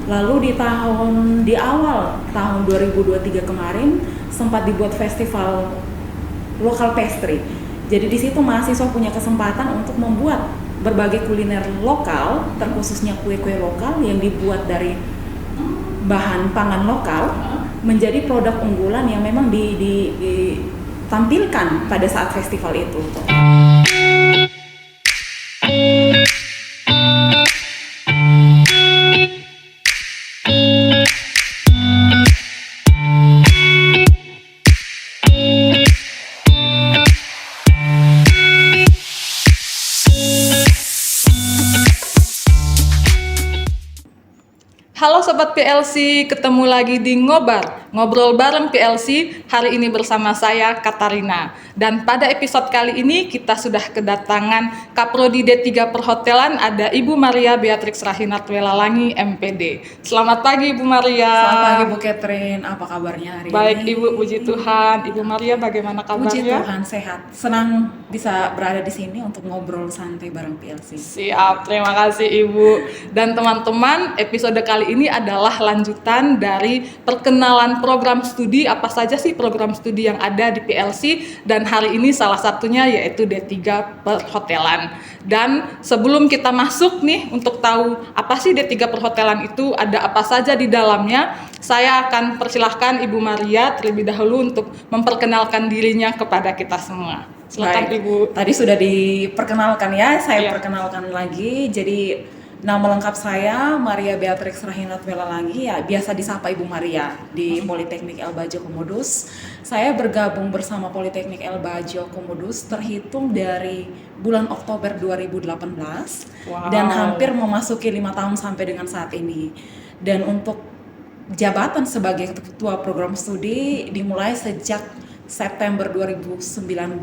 Lalu di awal tahun 2023 kemarin sempat dibuat festival lokal pastry. Jadi di situ mahasiswa punya kesempatan untuk membuat berbagai kuliner lokal, terkhususnya kue-kue lokal yang dibuat dari bahan pangan lokal menjadi produk unggulan yang memang ditampilkan pada saat festival itu. Halo Sobat PLC, ketemu lagi di Ngobrol bareng PLC. Hari ini bersama saya, Katarina. Dan pada episode kali ini kita sudah kedatangan Kaprodi D3 Perhotelan, ada Ibu Maria Beatrix Rahinat Welalangi, MPD. Selamat pagi Ibu Maria. Selamat pagi Bu Catherine, apa kabarnya hari Baik ini? Ibu, puji Tuhan. Ibu Maria bagaimana kabarnya? Puji Tuhan, sehat. Senang bisa berada di sini untuk ngobrol santai bareng PLC. Siap, terima kasih Ibu. Dan teman-teman, episode kali ini adalah lanjutan dari perkenalan program studi, apa saja sih program studi yang ada di PLC, dan hari ini salah satunya yaitu D3 Perhotelan. Dan sebelum kita masuk nih untuk tahu apa sih D3 Perhotelan itu, ada apa saja di dalamnya, saya akan persilahkan Ibu Maria terlebih dahulu untuk memperkenalkan dirinya kepada kita semua. Silakan Baik. Ibu. Tadi sudah diperkenalkan ya, saya Iya. perkenalkan lagi. Jadi nama lengkap saya Maria Beatrix Rahinat Welalangi, ya biasa disapa Ibu Maria di Politeknik El Bajo Komodus. Saya bergabung bersama Politeknik El Bajo Komodus terhitung dari bulan Oktober 2018 Wow. dan hampir memasuki 5 tahun sampai dengan saat ini. Dan untuk jabatan sebagai ketua program studi dimulai sejak September 2019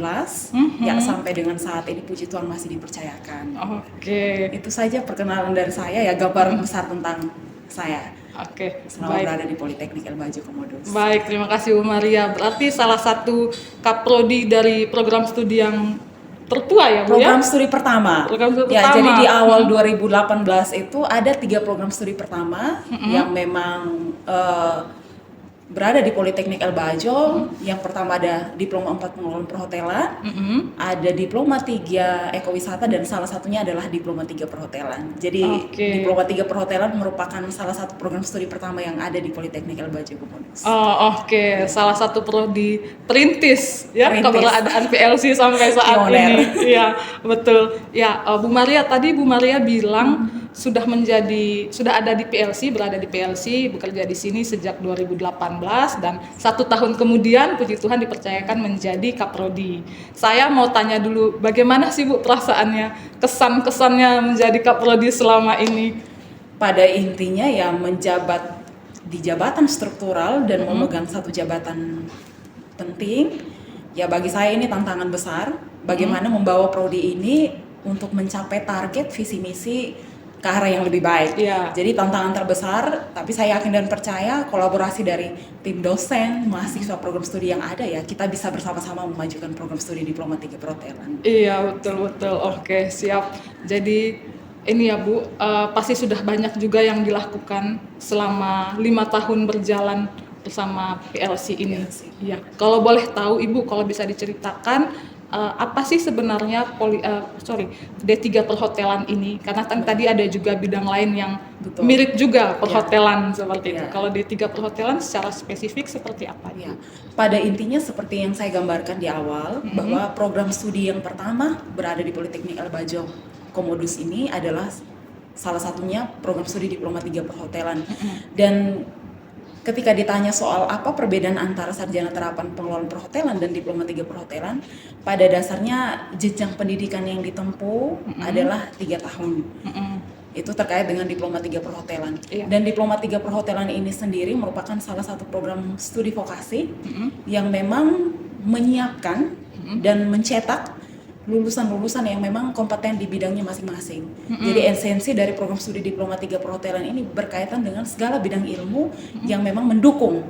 ya sampai dengan saat ini puji Tuhan masih dipercayakan. Oke. Itu saja perkenalan dari saya, ya gambaran besar tentang saya Oke, selama baik. berada di Politeknik El Bajo Komodus. Baik, terima kasih Bu Maria. Berarti salah satu kaprodi dari program studi yang tertua ya Bu Program ya? studi pertama. Program studi Ya, pertama. jadi di awal 2018 itu ada 3 program studi pertama yang memang berada di Politeknik El Bajo. Yang pertama ada Diploma 4 Pengelolaan Perhotelan, ada Diploma 3 Ekowisata, dan salah satunya adalah Diploma 3 Perhotelan. Jadi Oke. Diploma 3 Perhotelan merupakan salah satu program studi pertama yang ada di Politeknik El Bajo Komodus. Oh, oke. Salah satu prodi perintis ya Perintis. keberadaan PLC sampai saat Pioner. ini. Iya, betul. Ya, Bu Maria tadi Bu Maria bilang sudah ada di PLC, berada di PLC, bekerja di sini sejak 2018 dan 1 tahun kemudian puji Tuhan dipercayakan menjadi kaprodi. Saya mau tanya dulu, bagaimana sih Bu perasaannya, kesan-kesannya menjadi kaprodi selama ini? Pada intinya ya menjabat di jabatan struktural dan memegang satu jabatan penting, ya bagi saya ini tantangan besar. Bagaimana membawa prodi ini untuk mencapai target visi misi ke arah yang lebih baik. Iya. Jadi tantangan terbesar, tapi saya yakin dan percaya kolaborasi dari tim dosen, mahasiswa program studi yang ada, ya kita bisa bersama-sama memajukan program studi Diploma 3 Perhotelan. Iya, betul. Oke, siap. Jadi ini ya Bu, pasti sudah banyak juga yang dilakukan selama 5 tahun berjalan bersama PLC ini. PLC. Iya. Kalau boleh tahu Ibu, kalau bisa diceritakan apa sih sebenarnya D3 Perhotelan ini? Karena tadi ada juga bidang lain yang Betul. mirip juga perhotelan seperti itu. Iya. Kalau D3 Perhotelan secara spesifik seperti apa? Ya, pada intinya seperti yang saya gambarkan di awal, bahwa program studi yang pertama berada di Politeknik El Bajo Komodus ini adalah salah satunya program studi Diploma 3 Perhotelan. Dan ketika ditanya soal apa perbedaan antara sarjana terapan pengelolaan perhotelan dan Diploma 3 Perhotelan, pada dasarnya jenjang pendidikan yang ditempuh adalah 3 tahun. Itu terkait dengan Diploma 3 Perhotelan. Iya. Dan Diploma 3 Perhotelan ini sendiri merupakan salah satu program studi vokasi yang memang menyiapkan dan mencetak lulusan-lulusan yang memang kompeten di bidangnya masing-masing. Jadi esensi dari program studi Diploma 3 Perhotelan ini berkaitan dengan segala bidang ilmu yang memang mendukung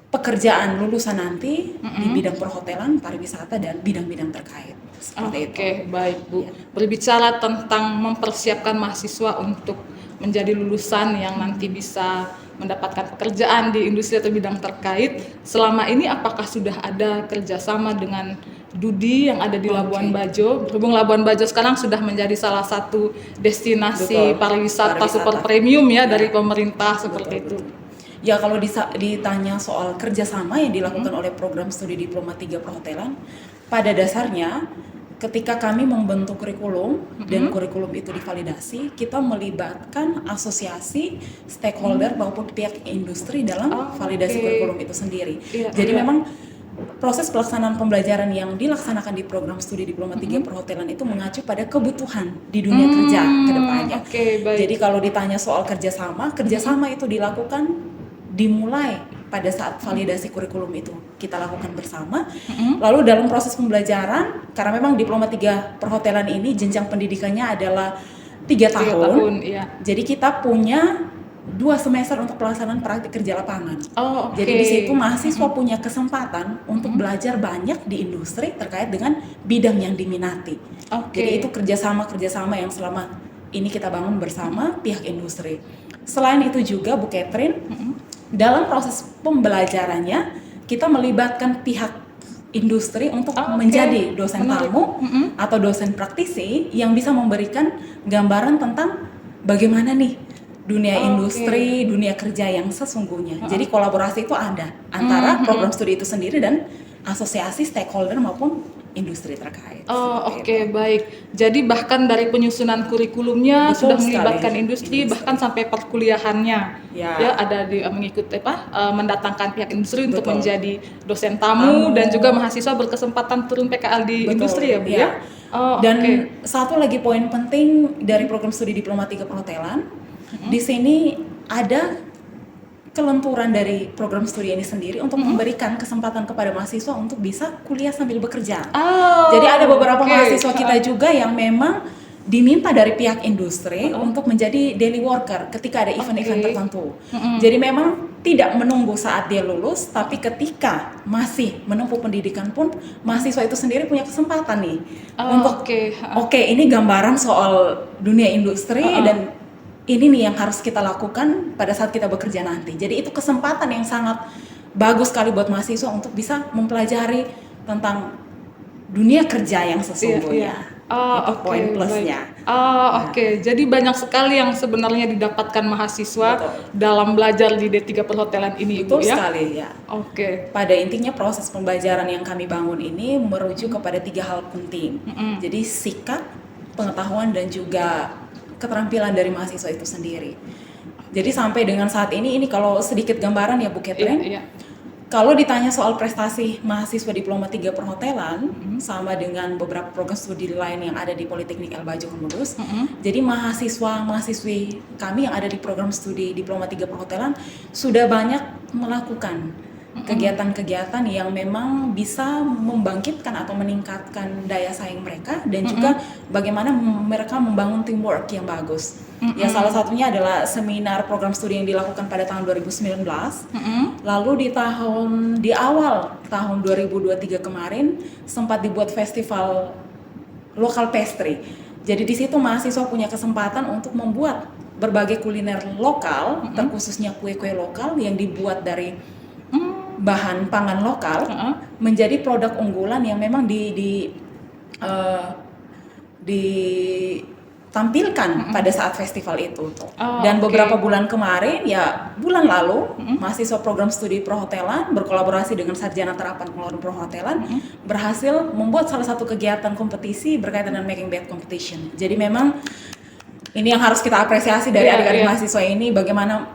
pekerjaan lulusan nanti di bidang perhotelan, pariwisata, dan bidang-bidang terkait. Seperti itu. Oke, baik Bu. Iya. Berbicara tentang mempersiapkan mahasiswa untuk menjadi lulusan yang nanti bisa mendapatkan pekerjaan di industri atau bidang terkait. Selama ini apakah sudah ada kerjasama dengan Dudi yang ada di Labuan Bajo? Berhubung Labuan Bajo sekarang sudah menjadi salah satu destinasi pariwisata super premium ya dari pemerintah seperti itu. Ya, kalau ditanya soal kerjasama yang dilakukan oleh program studi Diploma 3 Perhotelan, pada dasarnya ketika kami membentuk kurikulum dan kurikulum itu divalidasi, kita melibatkan asosiasi, stakeholder maupun pihak industri dalam validasi kurikulum itu sendiri. Jadi memang proses pelaksanaan pembelajaran yang dilaksanakan di program studi Diploma 3 Perhotelan itu mengacu pada kebutuhan di dunia kerja ke depannya. Jadi kalau ditanya soal kerjasama itu dilakukan dimulai pada saat validasi kurikulum itu kita lakukan bersama. Lalu dalam proses pembelajaran, karena memang Diploma 3 Perhotelan ini jenjang pendidikannya adalah 3 tahun. Jadi kita punya 2 semester untuk pelaksanaan praktik kerja lapangan. Jadi di situ mahasiswa punya kesempatan untuk belajar banyak di industri terkait dengan bidang yang diminati. Jadi itu kerjasama yang selama ini kita bangun bersama pihak industri. Selain itu juga Bu Catherine, dalam proses pembelajarannya kita melibatkan pihak industri untuk menjadi dosen tamu atau dosen praktisi yang bisa memberikan gambaran tentang bagaimana nih dunia industri, dunia kerja yang sesungguhnya. Jadi kolaborasi itu ada antara program studi itu sendiri dan asosiasi stakeholder maupun industri terkait. Baik. Jadi bahkan dari penyusunan kurikulumnya sudah melibatkan industri, bahkan sampai perkuliahannya ya ada mengikuti mendatangkan pihak industri untuk menjadi dosen tamu dan juga mahasiswa berkesempatan turun PKL di industri ya Bu ya. Dan satu lagi poin penting dari program studi Diploma 3 Perhotelan, di sini ada kelenturan dari program studi ini sendiri untuk memberikan kesempatan kepada mahasiswa untuk bisa kuliah sambil bekerja. Jadi ada beberapa mahasiswa kita juga yang memang diminta dari pihak industri untuk menjadi daily worker ketika ada event-event tertentu. Jadi memang tidak menunggu saat dia lulus, tapi ketika masih menempuh pendidikan pun mahasiswa itu sendiri punya kesempatan nih untuk ini gambaran soal dunia industri dan ini nih yang harus kita lakukan pada saat kita bekerja nanti. Jadi itu kesempatan yang sangat bagus sekali buat mahasiswa untuk bisa mempelajari tentang dunia kerja yang sesungguhnya. Itu poin plusnya. Jadi banyak sekali yang sebenarnya didapatkan mahasiswa dalam belajar di D3 Perhotelan ini. Betul sekali ya. Pada intinya proses pembelajaran yang kami bangun ini merujuk kepada 3 hal penting. Jadi sikap, pengetahuan dan juga keterampilan dari mahasiswa itu sendiri. Jadi sampai dengan saat ini kalau sedikit gambaran ya Bu Catherine. Kalau ditanya soal prestasi mahasiswa Diploma 3 Perhotelan sama dengan beberapa program studi lain yang ada di Politeknik El Bajo Komodus. Jadi mahasiswi kami yang ada di program studi Diploma 3 Perhotelan sudah banyak melakukan kegiatan-kegiatan yang memang bisa membangkitkan atau meningkatkan daya saing mereka dan juga bagaimana mereka membangun teamwork yang bagus. Ya salah satunya adalah seminar program studi yang dilakukan pada tahun 2019. Lalu di awal tahun 2023 kemarin sempat dibuat festival lokal pastry. Jadi di situ mahasiswa punya kesempatan untuk membuat berbagai kuliner lokal, terkhususnya kue-kue lokal yang dibuat dari bahan pangan lokal menjadi produk unggulan yang memang ditampilkan pada saat festival itu. Dan beberapa bulan kemarin, bulan lalu, mahasiswa program studi perhotelan berkolaborasi dengan Sarjana Terapan Pengelolaan Perhotelan berhasil membuat salah satu kegiatan kompetisi berkaitan dengan making bed competition. Jadi memang ini yang harus kita apresiasi dari adik-adik mahasiswa ini, bagaimana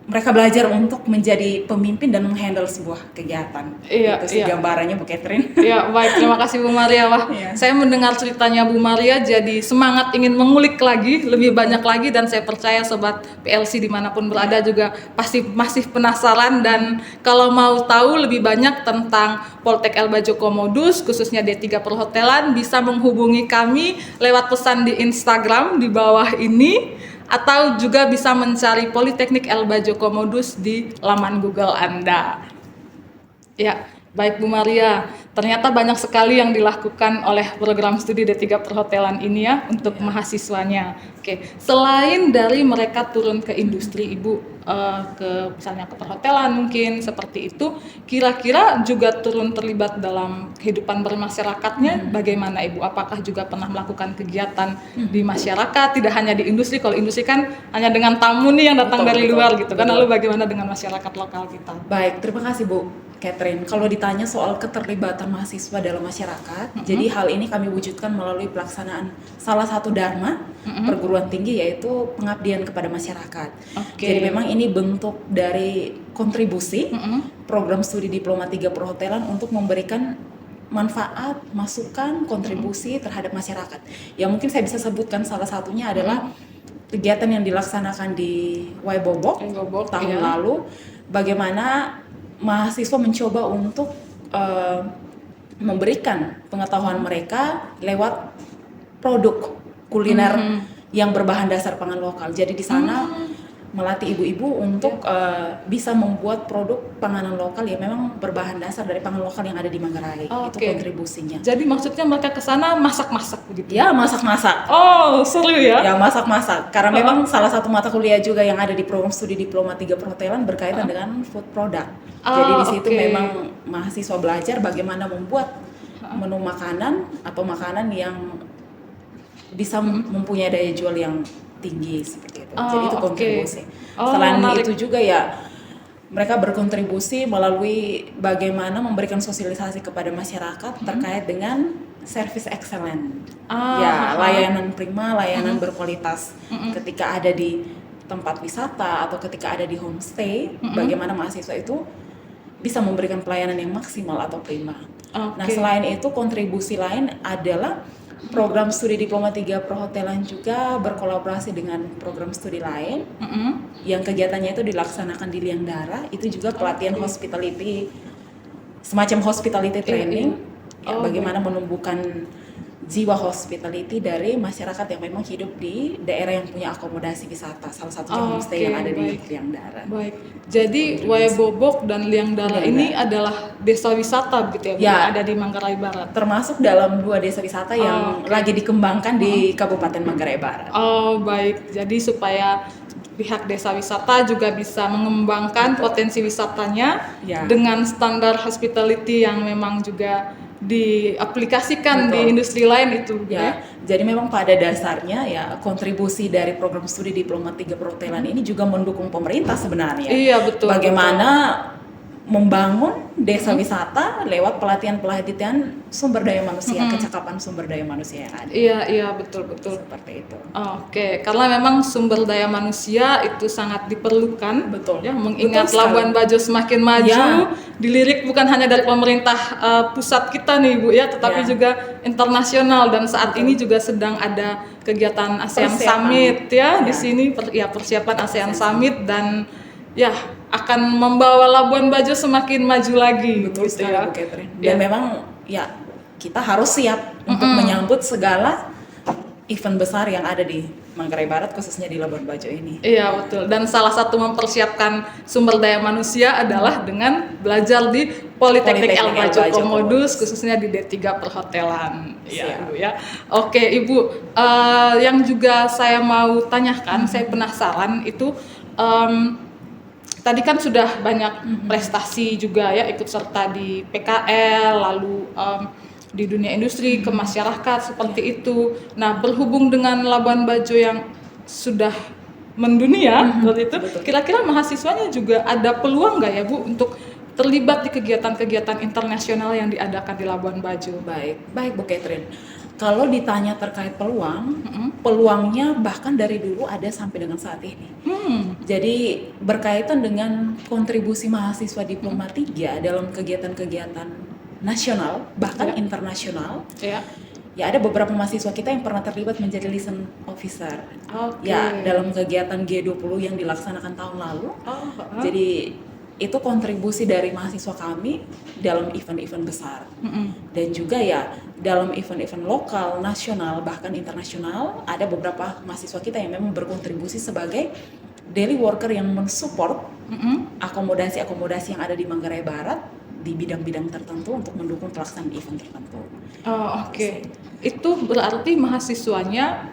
mereka belajar untuk menjadi pemimpin dan menghandle sebuah kegiatan. Itu sih gambarannya Bu Catherine. Baik, terima kasih Bu Maria. Saya mendengar ceritanya Bu Maria jadi semangat ingin mengulik lagi, lebih banyak lagi, dan saya percaya Sobat PLC dimanapun berada juga pasti masih penasaran, dan kalau mau tahu lebih banyak tentang Poltek El Bajo Komodus, khususnya D3 Perhotelan, bisa menghubungi kami lewat pesan di Instagram di bawah ini, atau juga bisa mencari Politeknik El Bajo Komodus di laman Google Anda. Baik Bu Maria, ternyata banyak sekali yang dilakukan oleh program studi D3 Perhotelan ini ya untuk mahasiswanya. Oke, selain dari mereka turun ke industri Ibu, ke misalnya ke perhotelan mungkin seperti itu, kira-kira juga turun terlibat dalam kehidupan bermasyarakatnya bagaimana Ibu? Apakah juga pernah melakukan kegiatan di masyarakat, tidak hanya di industri, kalau industri kan hanya dengan tamu nih yang datang dari luar gitu kan, lalu bagaimana dengan masyarakat lokal kita? Baik, terima kasih Bu Catherine. Kalau ditanya soal keterlibatan mahasiswa dalam masyarakat, jadi hal ini kami wujudkan melalui pelaksanaan salah satu dharma perguruan tinggi, yaitu pengabdian kepada masyarakat. Oke. Jadi memang ini bentuk dari kontribusi program studi Diploma 3 Perhotelan untuk memberikan manfaat, masukan, kontribusi terhadap masyarakat. Yang mungkin saya bisa sebutkan salah satunya adalah kegiatan yang dilaksanakan di Waibobok tahun lalu, bagaimana mahasiswa mencoba untuk memberikan pengetahuan mereka lewat produk kuliner yang berbahan dasar pangan lokal. Jadi di sana melatih ibu-ibu untuk bisa membuat produk panganan lokal yang memang berbahan dasar dari pangan lokal yang ada di Manggarai. Itu kontribusinya. Jadi maksudnya mereka ke sana masak-masak begitu? Ya, masak-masak. Oh, seru ya? Ya, masak-masak. Karena memang salah satu mata kuliah juga yang ada di program studi Diploma 3 Perhotelan berkaitan dengan food product. Jadi di situ memang mahasiswa belajar bagaimana membuat menu makanan atau makanan yang bisa mempunyai daya jual yang tinggi seperti itu. Jadi itu kontribusi. Selain itu juga ya mereka berkontribusi melalui bagaimana memberikan sosialisasi kepada masyarakat terkait dengan service excellent. Layanan prima, layanan berkualitas. Ketika ada di tempat wisata atau ketika ada di homestay, bagaimana mahasiswa itu bisa memberikan pelayanan yang maksimal atau prima. Nah, selain itu kontribusi lain adalah program studi Diploma 3 Perhotelan juga berkolaborasi dengan program studi lain yang kegiatannya itu dilaksanakan di Liangdara. Itu juga pelatihan hospitality, semacam hospitality training, bagaimana menumbuhkan jiwa hospitality dari masyarakat yang memang hidup di daerah yang punya akomodasi wisata, salah satunya homestay yang ada di Liangdara. Baik, jadi Waibobok dan Liangdara ini adalah desa wisata begitu ya, yang ada di Manggarai Barat? Termasuk dalam 2 desa wisata yang lagi dikembangkan di Kabupaten Manggarai Barat. Oh baik, jadi supaya pihak desa wisata juga bisa mengembangkan potensi wisatanya dengan standar hospitality yang memang juga diaplikasikan di industri lain itu ya. Jadi memang pada dasarnya ya kontribusi dari program studi Diploma 3 Perhotelan ini juga mendukung pemerintah sebenarnya. Iya betul. Bagaimana membangun desa wisata lewat pelatihan sumber daya manusia, kecakapan sumber daya manusia yang ada. Iya betul. Seperti itu. Oke, karena memang sumber daya manusia itu sangat diperlukan. Betul. Ya, mengingat Labuan Bajo semakin maju, dilirik bukan hanya dari pemerintah pusat kita nih Bu ya, tetapi juga internasional, dan saat ini juga sedang ada kegiatan ASEAN Summit ya di sini persiapan ASEAN Summit, dan ya akan membawa Labuan Bajo semakin maju lagi. Betul gitu sekali, Bu Catherine. Dan memang ya kita harus siap untuk menyambut segala event besar yang ada di Manggarai Barat, khususnya di Labuan Bajo ini. Iya betul. Dan salah satu mempersiapkan sumber daya manusia adalah dengan belajar di Politeknik El Bajo Komodus, khususnya di D3 Perhotelan. Iya Ibu ya. Oke Ibu, yang juga saya mau tanyakan, saya penasaran itu. Tadi kan sudah banyak prestasi juga ya, ikut serta di PKL, lalu di dunia industri, ke masyarakat seperti itu. Nah, berhubung dengan Labuan Bajo yang sudah mendunia seperti itu, kira-kira mahasiswanya juga ada peluang nggak ya Bu untuk terlibat di kegiatan-kegiatan internasional yang diadakan di Labuan Bajo? Baik Bu Catherine. Kalau ditanya terkait peluang, peluangnya bahkan dari dulu ada sampai dengan saat ini. Jadi berkaitan dengan kontribusi mahasiswa Diploma 3 dalam kegiatan-kegiatan nasional, bahkan internasional. Ya ada beberapa mahasiswa kita yang pernah terlibat menjadi liaison officer. Ya dalam kegiatan G20 yang dilaksanakan tahun lalu. Jadi itu kontribusi dari mahasiswa kami dalam event-event besar. Dan juga ya dalam event-event lokal, nasional, bahkan internasional, ada beberapa mahasiswa kita yang memang berkontribusi sebagai daily worker yang mensupport akomodasi-akomodasi yang ada di Manggarai Barat di bidang-bidang tertentu untuk mendukung pelaksanaan event tertentu. Oh, oke. Itu berarti mahasiswanya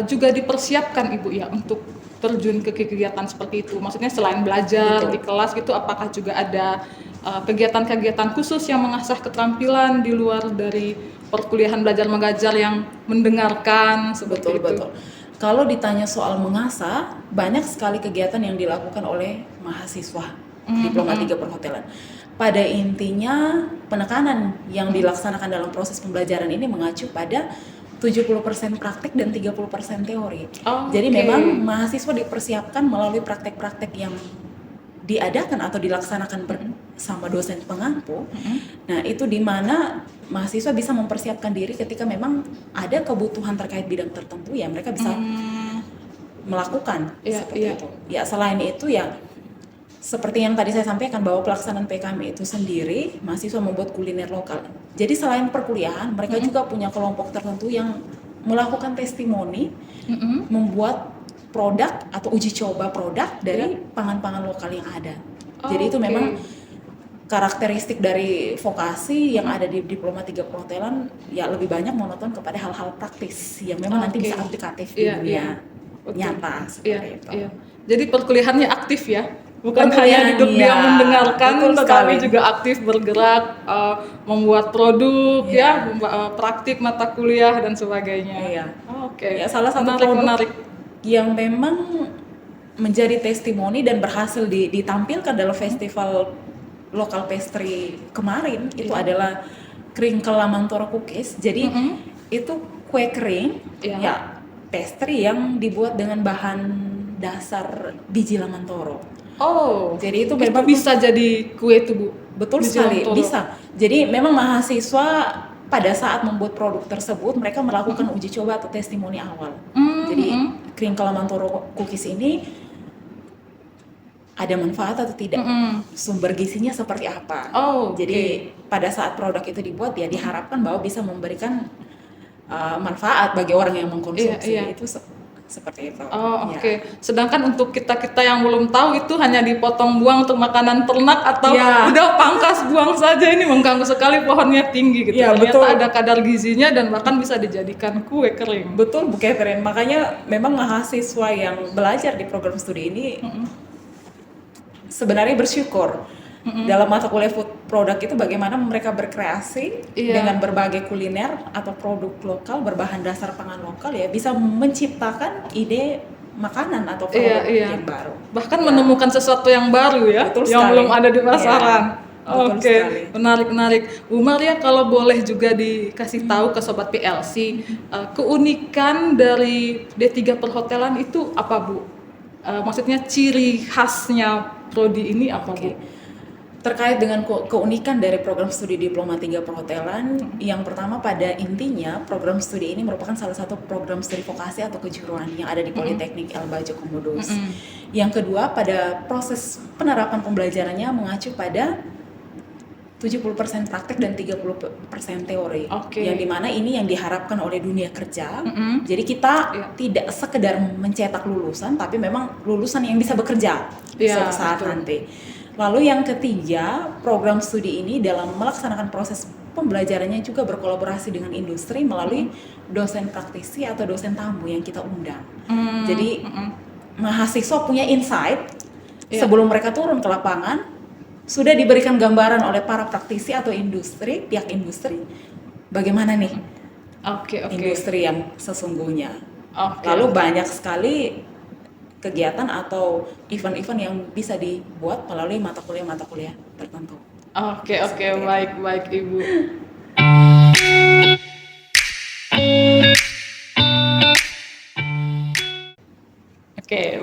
juga dipersiapkan Ibu ya untuk terjun ke kegiatan seperti itu. Maksudnya selain belajar Betul. di kelas gitu, apakah juga ada kegiatan-kegiatan khusus yang mengasah keterampilan di luar dari perkuliahan belajar mengajar yang mendengarkan seperti itu? Betul. Kalau ditanya soal mengasah, banyak sekali kegiatan yang dilakukan oleh mahasiswa Diploma 3 Perhotelan. Pada intinya, penekanan yang dilaksanakan dalam proses pembelajaran ini mengacu pada 70% praktik dan 30% teori. Jadi Oke. memang mahasiswa dipersiapkan melalui praktek-praktek yang diadakan atau dilaksanakan bersama dosen pengampu. Nah, itu di mana mahasiswa bisa mempersiapkan diri ketika memang ada kebutuhan terkait bidang tertentu ya mereka bisa melakukan seperti itu. Ya, selain itu ya seperti yang tadi saya sampaikan bahwa pelaksanaan PKM itu sendiri mahasiswa membuat kuliner lokal. Jadi selain perkuliahan, mereka juga punya kelompok tertentu yang melakukan testimoni, membuat produk atau uji coba produk dari pangan-pangan lokal yang ada. Jadi itu memang karakteristik dari vokasi yang ada di Diploma 3 Perhotelan ya lebih banyak monoton kepada hal-hal praktis yang memang nanti bisa aplikatif di dunia nyata seperti itu. Jadi perkuliahannya aktif ya, bukan hanya duduk diam mendengarkan, tetapi juga aktif bergerak, membuat produk praktik mata kuliah dan sebagainya. Ya, salah satu menarik yang memang menjadi testimoni dan berhasil ditampilkan dalam festival lokal pastry kemarin itu adalah Kringkel Lamantoro Cookies. Jadi itu kue kering ya pastry yang dibuat dengan bahan dasar biji lamantoro. Jadi itu memang bisa jadi kue itu Bu. Betul sekali, bisa. Jadi memang mahasiswa pada saat membuat produk tersebut mereka melakukan uji coba atau testimoni awal. Jadi Kringkel Lamantoro Cookies ini ada manfaat atau tidak, sumber gizinya seperti apa. Jadi pada saat produk itu dibuat ya diharapkan bahwa bisa memberikan manfaat bagi orang yang mengkonsumsi. Itu seperti itu. Sedangkan untuk kita yang belum tahu itu hanya dipotong buang untuk makanan ternak atau udah pangkas buang saja, ini mengganggu sekali, pohonnya tinggi gitu. Ternyata ada kadar gizinya dan bahkan bisa dijadikan kue kering. Betul, kue kering. Makanya memang mahasiswa yang belajar di program studi ini sebenarnya bersyukur dalam mata kuliah food product itu bagaimana mereka berkreasi dengan berbagai kuliner atau produk lokal berbahan dasar pangan lokal ya bisa menciptakan ide makanan atau produk yang baru. Bahkan menemukan sesuatu yang baru ya, yang belum ada di pasaran. Menarik. Bu Maria, kalau boleh juga dikasih tahu ke Sobat PLC, keunikan dari D3 Perhotelan itu apa Bu? Maksudnya ciri khasnya prodi ini apa Bu? Terkait dengan keunikan dari program studi Diploma 3 Perhotelan, yang pertama pada intinya program studi ini merupakan salah satu program studi vokasi atau kejuruan yang ada di Politeknik El Bajo Komodos. Yang kedua, pada proses penerapan pembelajarannya mengacu pada 70% praktek dan 30% teori. Yang dimana ini yang diharapkan oleh dunia kerja. Jadi kita tidak sekedar mencetak lulusan, tapi memang lulusan yang bisa bekerja suatu saat nanti. Lalu yang ketiga, program studi ini dalam melaksanakan proses pembelajarannya juga berkolaborasi dengan industri melalui dosen praktisi atau dosen tamu yang kita undang. Jadi mahasiswa punya insight sebelum mereka turun ke lapangan, sudah diberikan gambaran oleh para praktisi atau industri, pihak industri, bagaimana nih industri yang sesungguhnya. Lalu banyak sekali kegiatan atau event-event yang bisa dibuat melalui mata kuliah tertentu. Baik Ibu.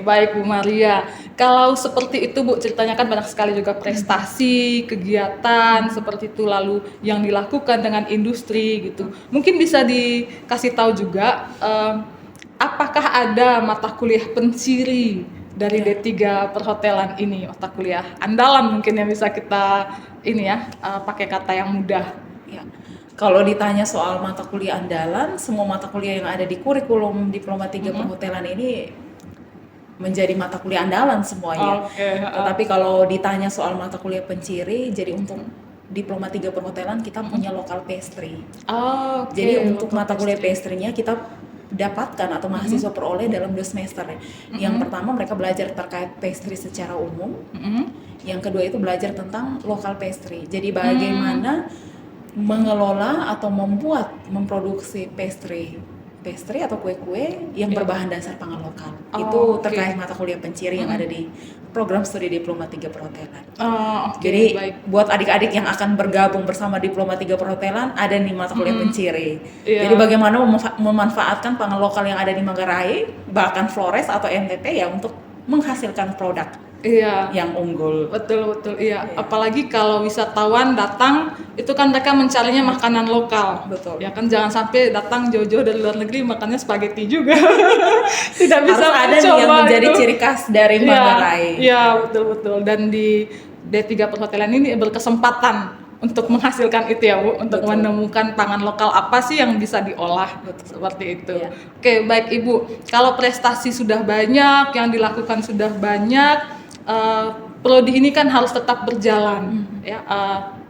Baik Bu Maria. Kalau seperti itu Bu, ceritanya kan banyak sekali juga prestasi, kegiatan seperti itu lalu yang dilakukan dengan industri gitu. Mungkin bisa dikasih tahu juga apakah ada mata kuliah penciri dari D3 Perhotelan ini, mata kuliah andalan mungkin yang bisa kita pakai kata yang mudah. Kalau ditanya soal mata kuliah andalan, semua mata kuliah yang ada di kurikulum Diploma 3 Perhotelan ini menjadi mata kuliah andalan semuanya. Tetapi kalau ditanya soal mata kuliah penciri, jadi untuk Diploma 3 Perhotelan kita punya local pastry. Oh, oke. Jadi untuk Local mata kuliah pastry. pastry-nya kita dapatkan atau mahasiswa peroleh dalam 2 semester. Yang pertama mereka belajar terkait pastry secara umum. Yang kedua itu belajar tentang local pastry. Jadi bagaimana mengelola atau memproduksi pastry atau kue-kue yang berbahan dasar pangan lokal. Itu terkait mata kuliah penciri yang ada di program studi Diploma 3 Perhotelan. Jadi buat adik-adik yang akan bergabung bersama Diploma 3 Perhotelan ada nih mata kuliah penciri. Jadi bagaimana memanfaatkan pangan lokal yang ada di Manggarai, bahkan Flores atau NTT ya untuk menghasilkan produk yang unggul. Betul. Apalagi kalau wisatawan datang, itu kan mereka mencarinya makanan lokal. Betul. Ya kan, jangan sampai datang jauh-jauh dari luar negeri makannya spaghetti juga. Tidak bisa Harus ada nih yang menjadi ciri khas dari Manggarai. Iya, betul. Dan di D3 Perhotelan ini berkesempatan untuk menghasilkan itu ya Bu, untuk menemukan pangan lokal apa sih yang bisa diolah. Seperti itu. Oke, baik Ibu. Kalau prestasi sudah banyak, yang dilakukan sudah banyak, prodi ini kan harus tetap berjalan, ya.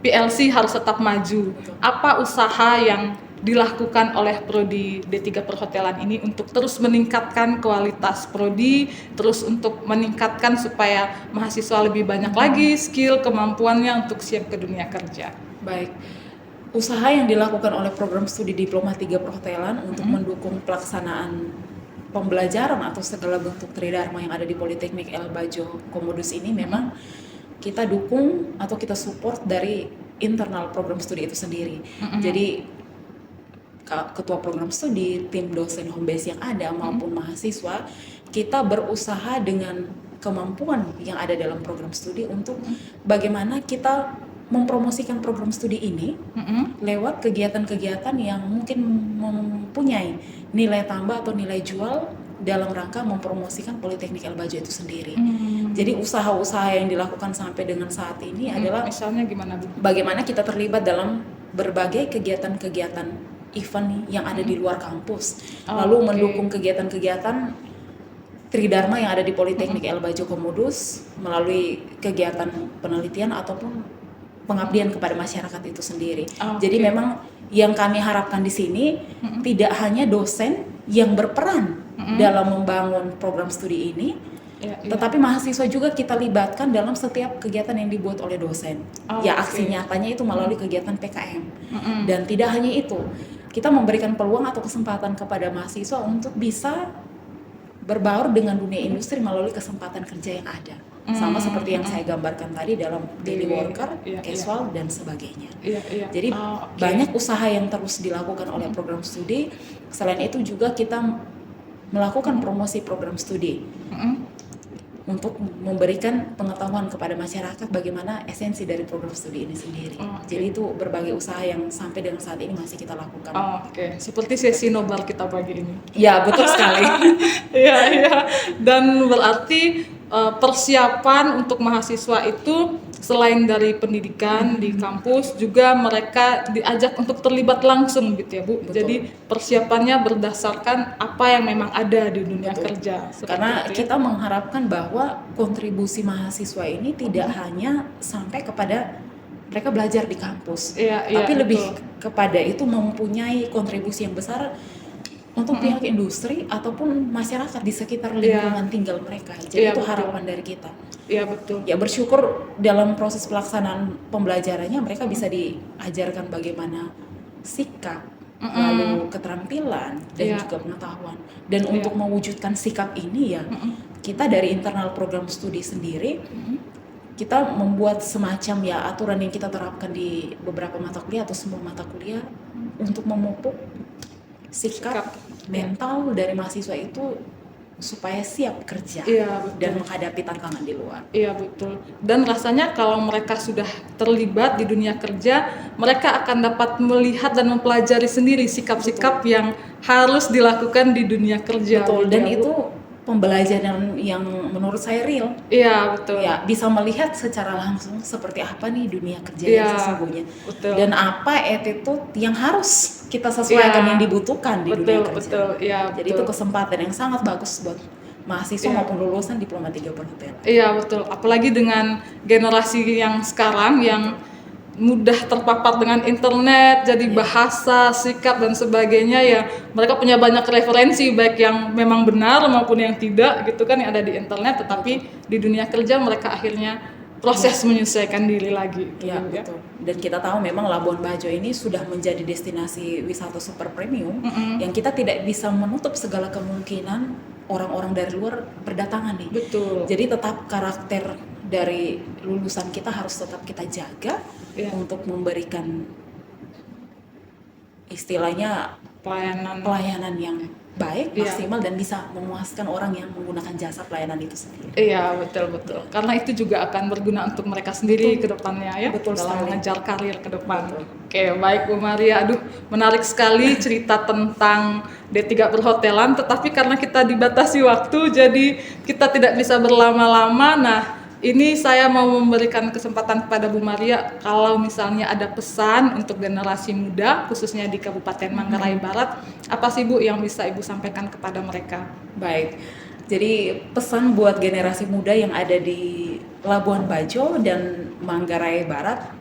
PLC harus tetap maju. Apa usaha yang dilakukan oleh prodi D3 Perhotelan ini untuk terus meningkatkan kualitas prodi, terus untuk meningkatkan supaya mahasiswa lebih banyak lagi skill, kemampuannya untuk siap ke dunia kerja? Baik. Usaha yang dilakukan oleh program studi Diploma 3 Perhotelan untuk mendukung pelaksanaan pembelajaran atau segala bentuk tridharma yang ada di Politeknik El Bajo Komodus ini memang kita dukung atau kita support dari internal program studi itu sendiri. Jadi ketua program studi, tim dosen home base yang ada maupun mahasiswa, kita berusaha dengan kemampuan yang ada dalam program studi untuk bagaimana kita mempromosikan program studi ini lewat kegiatan-kegiatan yang mungkin mempunyai nilai tambah atau nilai jual dalam rangka mempromosikan Politeknik El Bajo itu sendiri. Jadi usaha-usaha yang dilakukan sampai dengan saat ini adalah misalnya gimana Bu? Bagaimana kita terlibat dalam berbagai kegiatan-kegiatan event yang ada di luar kampus, lalu mendukung kegiatan-kegiatan tridharma yang ada di Politeknik El Bajo Komodus melalui kegiatan penelitian ataupun pengabdian kepada masyarakat itu sendiri. Jadi memang yang kami harapkan di sini tidak hanya dosen yang berperan dalam membangun program studi ini, tetapi mahasiswa juga kita libatkan dalam setiap kegiatan yang dibuat oleh dosen. Aksi nyatanya itu melalui kegiatan PKM. Dan tidak hanya itu, kita memberikan peluang atau kesempatan kepada mahasiswa untuk bisa berbaur dengan dunia industri melalui kesempatan kerja yang ada. Sama seperti yang saya gambarkan tadi dalam daily worker, casual dan sebagainya. Jadi banyak usaha yang terus dilakukan oleh program studi. Selain itu juga kita melakukan promosi program studi untuk memberikan pengetahuan kepada masyarakat bagaimana esensi dari program studi ini sendiri. Jadi itu berbagai usaha yang sampai dengan saat ini masih kita lakukan. Seperti sesi nobar kita pagi ini. Ya, betul sekali. Iya. Dan berarti persiapan untuk mahasiswa itu selain dari pendidikan di kampus juga mereka diajak untuk terlibat langsung gitu ya Bu. Betul. Jadi persiapannya berdasarkan apa yang memang ada di dunia kerja. Karena kita mengharapkan bahwa kontribusi mahasiswa ini tidak hanya sampai kepada mereka belajar di kampus, tapi lebih kepada itu mempunyai kontribusi yang besar untuk pihak industri ataupun masyarakat di sekitar lingkungan tinggal mereka. Jadi itu harapan dari kita. Iya betul. Ya bersyukur dalam proses pelaksanaan pembelajarannya mereka bisa diajarkan bagaimana sikap, lalu keterampilan dan juga pengetahuan. Dan untuk mewujudkan sikap ini ya kita dari internal program studi sendiri kita membuat semacam ya aturan yang kita terapkan di beberapa mata kuliah atau semua mata kuliah untuk memupuk sikap mental dari mahasiswa itu supaya siap kerja dan menghadapi tantangan di luar. Iya betul. Dan rasanya kalau mereka sudah terlibat di dunia kerja, mereka akan dapat melihat dan mempelajari sendiri sikap-sikap yang harus dilakukan di dunia kerja. Betul. Dan itu pembelajaran yang menurut saya real. Iya betul. Ya bisa melihat secara langsung seperti apa nih dunia kerja yang sesungguhnya. Betul. Dan apa attitude yang harus kita sesuaikan yang dibutuhkan di dunia kerja. Betul. Jadi itu kesempatan yang sangat bagus buat mahasiswa maupun lulusan Diploma 3 Perhotelan. Iya betul. Apalagi dengan generasi yang sekarang yang mudah terpapar dengan internet, jadi bahasa, sikap dan sebagainya ya mereka punya banyak referensi baik yang memang benar maupun yang tidak gitu kan yang ada di internet, tetapi di dunia kerja mereka akhirnya proses menyesuaikan diri lagi. Ya, betul. Dan kita tahu memang Labuan Bajo ini sudah menjadi destinasi wisata super premium yang kita tidak bisa menutup segala kemungkinan orang-orang dari luar berdatangan nih. Betul. Jadi tetap karakter dari lulusan kita harus tetap kita jaga untuk memberikan istilahnya pelayanan yang baik, maksimal dan bisa memuaskan orang yang menggunakan jasa pelayanan itu sendiri. Iya, betul. Karena itu juga akan berguna untuk mereka sendiri ke depannya ya, betul dalam sekali. mengejar karir ke depan. Oke, baik Bu Maria. Aduh, menarik sekali cerita tentang D3 perhotelan, tetapi karena kita dibatasi waktu jadi kita tidak bisa berlama-lama. Nah, ini saya mau memberikan kesempatan kepada Bu Maria kalau misalnya ada pesan untuk generasi muda khususnya di Kabupaten Manggarai Barat, apa sih Bu yang bisa Ibu sampaikan kepada mereka? Baik. Jadi pesan buat generasi muda yang ada di Labuan Bajo dan Manggarai Barat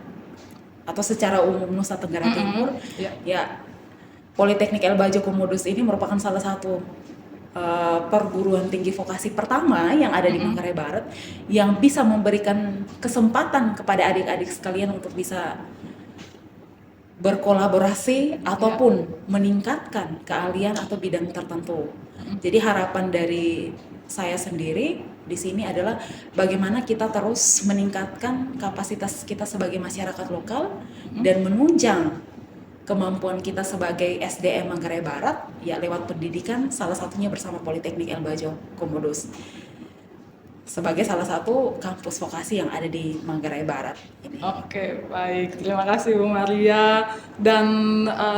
atau secara umum Nusa Tenggara Timur, ya Politeknik El Bajo Komodos ini merupakan salah satu perguruan tinggi vokasi pertama yang ada di Manggarai Barat yang bisa memberikan kesempatan kepada adik-adik sekalian untuk bisa berkolaborasi ataupun meningkatkan keahlian atau bidang tertentu. Jadi harapan dari saya sendiri di sini adalah bagaimana kita terus meningkatkan kapasitas kita sebagai masyarakat lokal dan menunjang kemampuan kita sebagai SDM Manggarai Barat ya lewat pendidikan, salah satunya bersama Politeknik El Bajo Komodos sebagai salah satu kampus vokasi yang ada di Manggarai Barat ini. Oke, baik. Terima kasih Bu Maria dan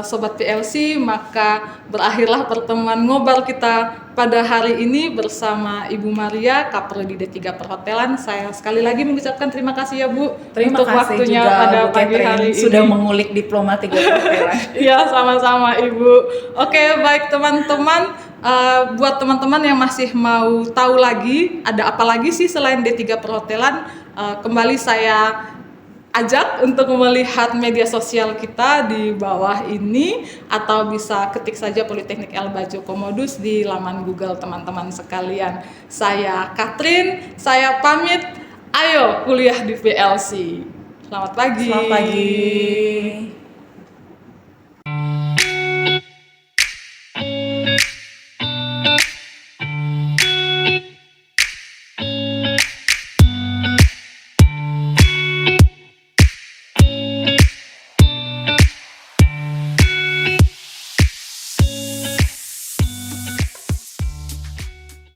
Sobat PLC, maka berakhirlah pertemuan ngobrol kita pada hari ini bersama Ibu Maria, Kaprodi D3 Perhotelan. Saya sekali lagi mengucapkan terima kasih ya Bu Terima untuk kasih waktunya juga pada Bu pagi Catherine hari ini. sudah mengulik diploma 3 perhotelan. Iya, sama-sama Ibu. Oke, baik teman-teman. Buat teman-teman yang masih mau tahu lagi ada apa lagi sih selain D3 Perhotelan, kembali saya ajak untuk melihat media sosial kita di bawah ini atau bisa ketik saja Politeknik El Bajo Komodos di laman Google teman-teman sekalian. Saya Catherine, saya pamit. Ayo kuliah di PLC. Selamat pagi. Selamat pagi.